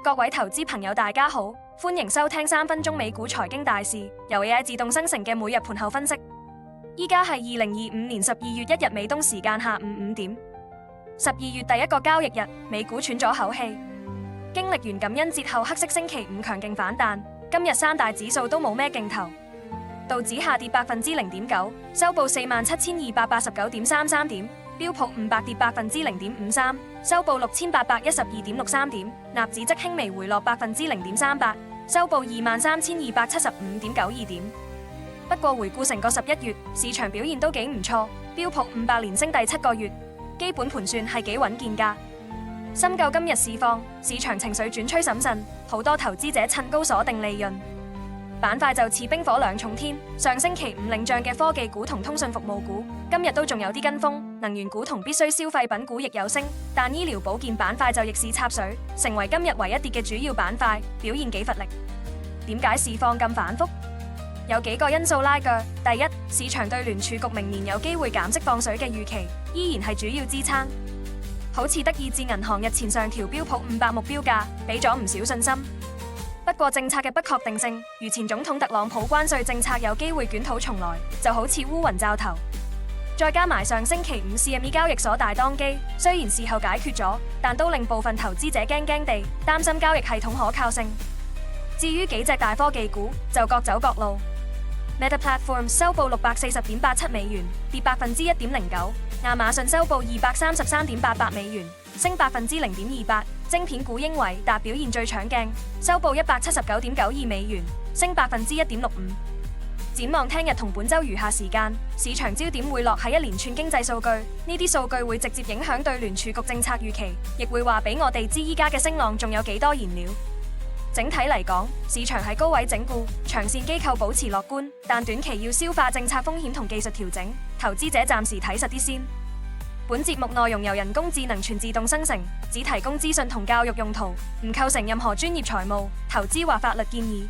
各位投資朋友大家好，歡迎收聽3分鐘美股財經大事，由 AI 自動生成嘅每日盤後分析。依家係2025年12月1日美東時間下午5點。12月第一個交易日，美股喘咗口氣，經歷完感恩節後黑色星期五強勁反彈，今日三大指數都冇咩勁頭，道指下跌0.9%，收報47,289.33點。標普500跌0.53%，收報6812.63點；納指則輕微回落0.38%，收報23,275.92點。不過回顧成個11月，市場表現都幾唔錯，標普500連升第7個月，基本盤算係幾穩健㗎。深究今日市況，市場情緒轉趨審慎，好多投資者趁高鎖定利潤。板塊就似冰火兩重天，上星期五領漲嘅科技股同通訊服務股，今日都仲有啲跟風，能源股同必需消費品股亦有升，但醫療保健板塊就逆市插水，成為今日唯一跌嘅主要板塊，表現幾乏力。點解市況咁反覆？有幾個因素拉鋸。第一，市場對聯儲局明年有機會減息放水嘅預期，依然係主要支撐。好似德意志銀行日前上調標普500目標價，俾咗唔少信心。不過政策嘅不確定性，如前總統特朗普關稅政策有機會捲土重來，就好似烏雲罩頭。再加埋上星期五 CME 交易所大當機，雖然事後解決咗，但都令部分投資者驚驚地擔心交易系統可靠性。至於幾隻大科技股就各走各路。Meta Platforms 收報640.87美元，跌1.09%；亞馬遜收報233.88美元，升0.28%。晶片股英偉達表現最搶鏡，收報179.92美元，升1.65%。展望聽日同本周餘下時間，市場焦點會落喺一連串經濟數據，呢啲數據會直接影響對聯儲局政策預期，亦會話俾我哋知依家嘅升浪仲有幾多燃料。整體嚟講，市場喺高位整固，長線機構保持樂觀，但短期要消化政策風險同技術調整，投資者暫時睇實啲先。本節目內容由人工智能全自動生成，只提供資訊同教育用途，唔構成任何專業財務、投資或法律建議。